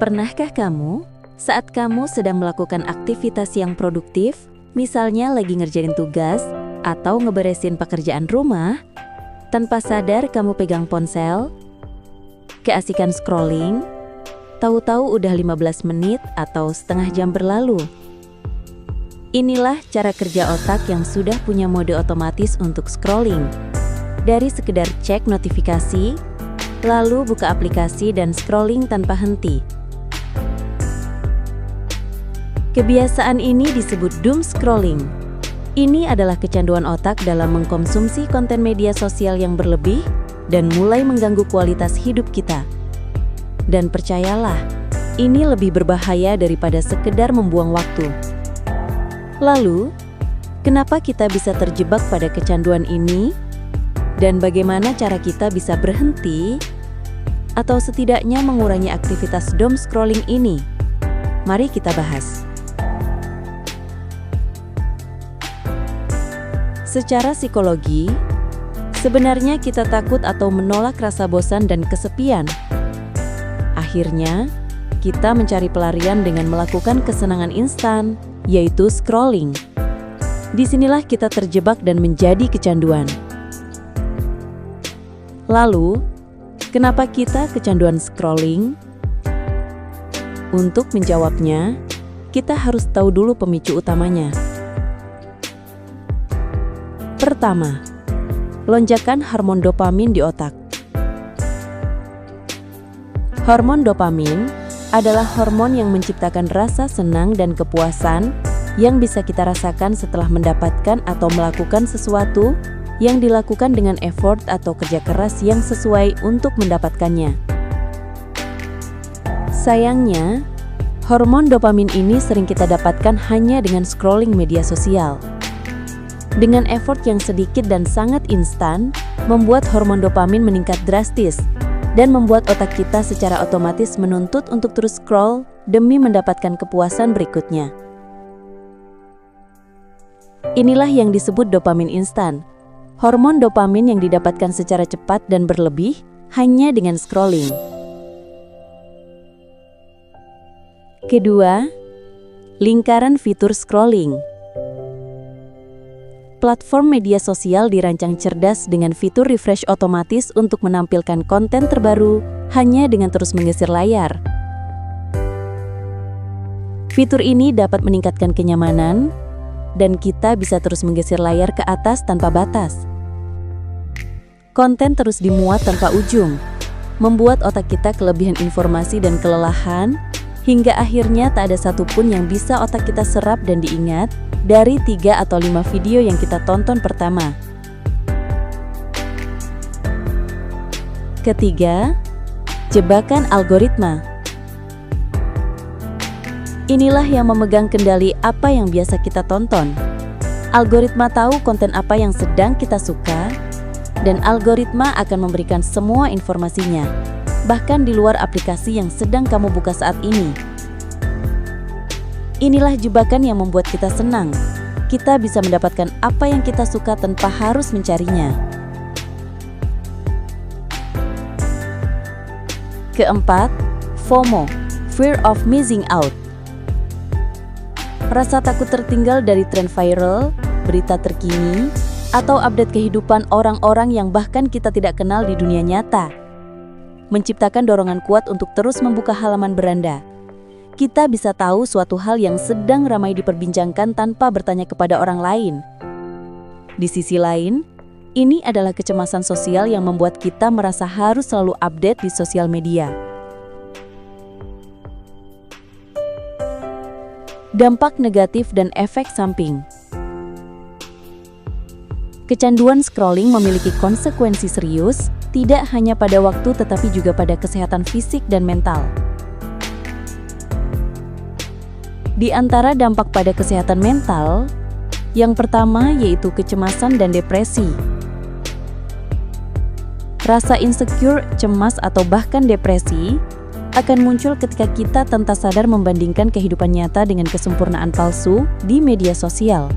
Pernahkah kamu, saat kamu sedang melakukan aktivitas yang produktif, misalnya lagi ngerjain tugas atau ngeberesin pekerjaan rumah, tanpa sadar kamu pegang ponsel, keasikan scrolling, tahu-tahu udah 15 menit atau setengah jam berlalu. Inilah cara kerja otak yang sudah punya mode otomatis untuk scrolling. Dari sekedar cek notifikasi, lalu buka aplikasi dan scrolling tanpa henti. Kebiasaan ini disebut doom scrolling. Ini adalah kecanduan otak dalam mengkonsumsi konten media sosial yang berlebih dan mulai mengganggu kualitas hidup kita. Dan percayalah, ini lebih berbahaya daripada sekedar membuang waktu. Lalu, kenapa kita bisa terjebak pada kecanduan ini? Dan bagaimana cara kita bisa berhenti atau setidaknya mengurangi aktivitas doom scrolling ini? Mari kita bahas. Secara psikologi, sebenarnya kita takut atau menolak rasa bosan dan kesepian. Akhirnya, kita mencari pelarian dengan melakukan kesenangan instan, yaitu scrolling. Disinilah kita terjebak dan menjadi kecanduan. Lalu, kenapa kita kecanduan scrolling? Untuk menjawabnya, kita harus tahu dulu pemicu utamanya. Pertama, lonjakan hormon dopamin di otak. Hormon dopamin adalah hormon yang menciptakan rasa senang dan kepuasan yang bisa kita rasakan setelah mendapatkan atau melakukan sesuatu yang dilakukan dengan effort atau kerja keras yang sesuai untuk mendapatkannya. Sayangnya, hormon dopamin ini sering kita dapatkan hanya dengan scrolling media sosial. Dengan effort yang sedikit dan sangat instan, membuat hormon dopamin meningkat drastis dan membuat otak kita secara otomatis menuntut untuk terus scroll demi mendapatkan kepuasan berikutnya. Inilah yang disebut dopamin instan. Hormon dopamin yang didapatkan secara cepat dan berlebih hanya dengan scrolling. Kedua, lingkaran fitur scrolling. Platform media sosial dirancang cerdas dengan fitur refresh otomatis untuk menampilkan konten terbaru hanya dengan terus menggeser layar. Fitur ini dapat meningkatkan kenyamanan, dan kita bisa terus menggeser layar ke atas tanpa batas. Konten terus dimuat tanpa ujung, membuat otak kita kelebihan informasi dan kelelahan, hingga akhirnya tak ada satupun yang bisa otak kita serap dan diingat dari 3 atau 5 video yang kita tonton pertama. Ketiga, jebakan algoritma. Inilah yang memegang kendali apa yang biasa kita tonton. Algoritma tahu konten apa yang sedang kita suka, dan algoritma akan memberikan semua informasinya, bahkan di luar aplikasi yang sedang kamu buka saat ini. Inilah jebakan yang membuat kita senang. Kita bisa mendapatkan apa yang kita suka tanpa harus mencarinya. Keempat, FOMO, Fear of Missing Out. Rasa takut tertinggal dari tren viral, berita terkini, atau update kehidupan orang-orang yang bahkan kita tidak kenal di dunia nyata, menciptakan dorongan kuat untuk terus membuka halaman beranda. Kita bisa tahu suatu hal yang sedang ramai diperbincangkan tanpa bertanya kepada orang lain. Di sisi lain, ini adalah kecemasan sosial yang membuat kita merasa harus selalu update di sosial media. Dampak negatif dan efek samping. Kecanduan scrolling memiliki konsekuensi serius, tidak hanya pada waktu tetapi juga pada kesehatan fisik dan mental. Di antara dampak pada kesehatan mental, yang pertama yaitu kecemasan dan depresi. Rasa insecure, cemas, atau bahkan depresi akan muncul ketika kita tanpa sadar membandingkan kehidupan nyata dengan kesempurnaan palsu di media sosial,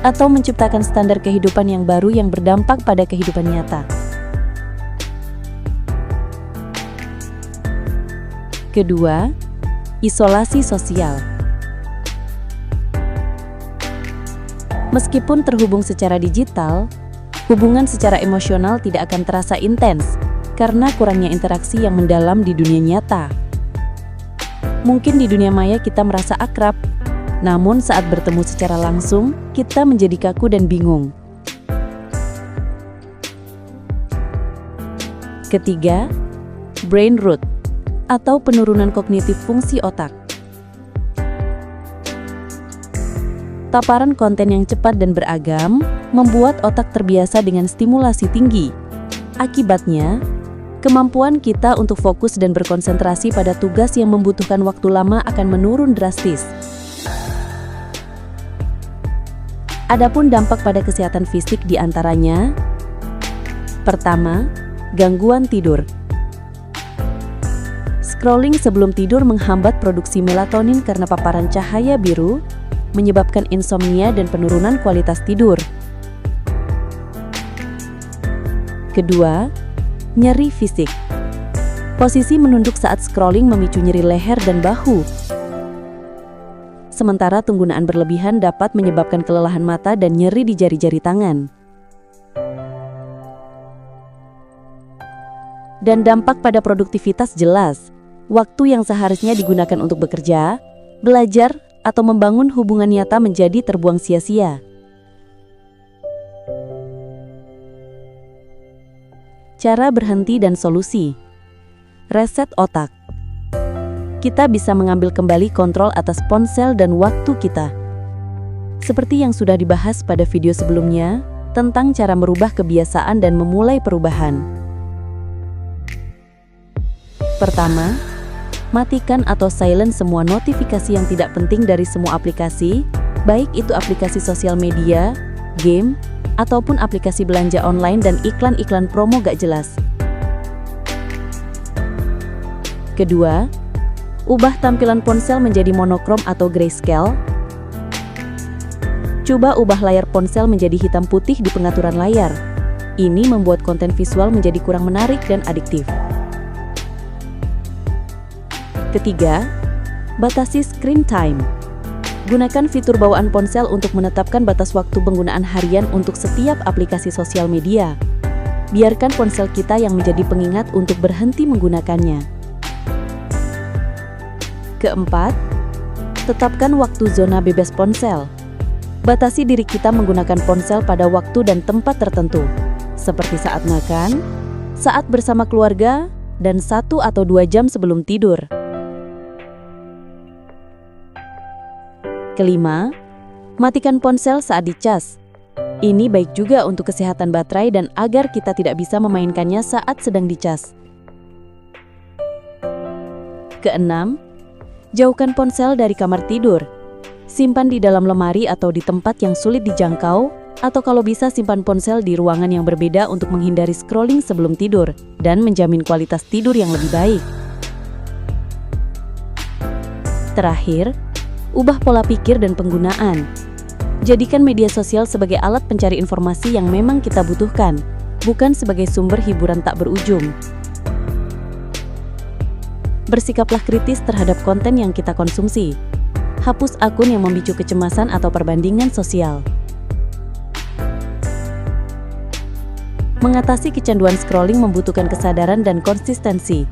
atau menciptakan standar kehidupan yang baru yang berdampak pada kehidupan nyata. Kedua, isolasi sosial. Meskipun terhubung secara digital, hubungan secara emosional tidak akan terasa intens karena kurangnya interaksi yang mendalam di dunia nyata. Mungkin di dunia maya kita merasa akrab, namun saat bertemu secara langsung, kita menjadi kaku dan bingung. Ketiga, brain rot atau penurunan kognitif fungsi otak. Paparan konten yang cepat dan beragam membuat otak terbiasa dengan stimulasi tinggi. Akibatnya, kemampuan kita untuk fokus dan berkonsentrasi pada tugas yang membutuhkan waktu lama akan menurun drastis. Adapun dampak pada kesehatan fisik diantaranya: pertama, gangguan tidur. Scrolling sebelum tidur menghambat produksi melatonin karena paparan cahaya biru, menyebabkan insomnia dan penurunan kualitas tidur. Kedua, nyeri fisik. Posisi menunduk saat scrolling memicu nyeri leher dan bahu. Sementara penggunaan berlebihan dapat menyebabkan kelelahan mata dan nyeri di jari-jari tangan. Dan dampak pada produktivitas jelas. Waktu yang seharusnya digunakan untuk bekerja, belajar, atau membangun hubungan nyata menjadi terbuang sia-sia. Cara berhenti dan solusi. Reset otak. Kita bisa mengambil kembali kontrol atas ponsel dan waktu kita. Seperti yang sudah dibahas pada video sebelumnya, tentang cara merubah kebiasaan dan memulai perubahan. Pertama, matikan atau silent semua notifikasi yang tidak penting dari semua aplikasi, baik itu aplikasi sosial media, game, ataupun aplikasi belanja online dan iklan-iklan promo gak jelas. Kedua, ubah tampilan ponsel menjadi monokrom atau grayscale. Coba ubah layar ponsel menjadi hitam putih di pengaturan layar. Ini membuat konten visual menjadi kurang menarik dan adiktif. Ketiga, batasi screen time. Gunakan fitur bawaan ponsel untuk menetapkan batas waktu penggunaan harian untuk setiap aplikasi sosial media. Biarkan ponsel kita yang menjadi pengingat untuk berhenti menggunakannya. Keempat, tetapkan waktu zona bebas ponsel. Batasi diri kita menggunakan ponsel pada waktu dan tempat tertentu, seperti saat makan, saat bersama keluarga, dan 1 atau 2 jam sebelum tidur. Kelima, matikan ponsel saat dicas. Ini baik juga untuk kesehatan baterai dan agar kita tidak bisa memainkannya saat sedang dicas. Keenam, jauhkan ponsel dari kamar tidur. Simpan di dalam lemari atau di tempat yang sulit dijangkau, atau kalau bisa simpan ponsel di ruangan yang berbeda untuk menghindari scrolling sebelum tidur dan menjamin kualitas tidur yang lebih baik. Terakhir, ubah pola pikir dan penggunaan. Jadikan media sosial sebagai alat pencari informasi yang memang kita butuhkan, bukan sebagai sumber hiburan tak berujung. Bersikaplah kritis terhadap konten yang kita konsumsi. Hapus akun yang memicu kecemasan atau perbandingan sosial. Mengatasi kecanduan scrolling membutuhkan kesadaran dan konsistensi.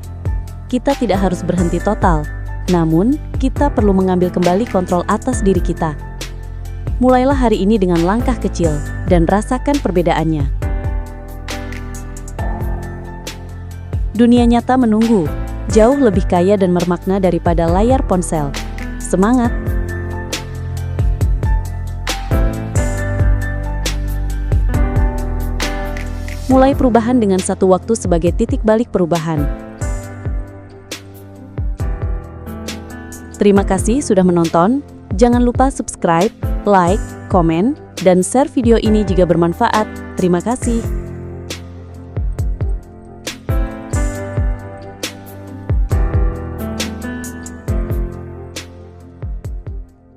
Kita tidak harus berhenti total, namun kita perlu mengambil kembali kontrol atas diri kita. Mulailah hari ini dengan langkah kecil dan rasakan perbedaannya. Dunia nyata menunggu, jauh lebih kaya dan bermakna daripada layar ponsel. Semangat! Mulai perubahan dengan satu waktu sebagai titik balik perubahan. Terima kasih sudah menonton. Jangan lupa subscribe, like, komen, dan share video ini jika bermanfaat. Terima kasih.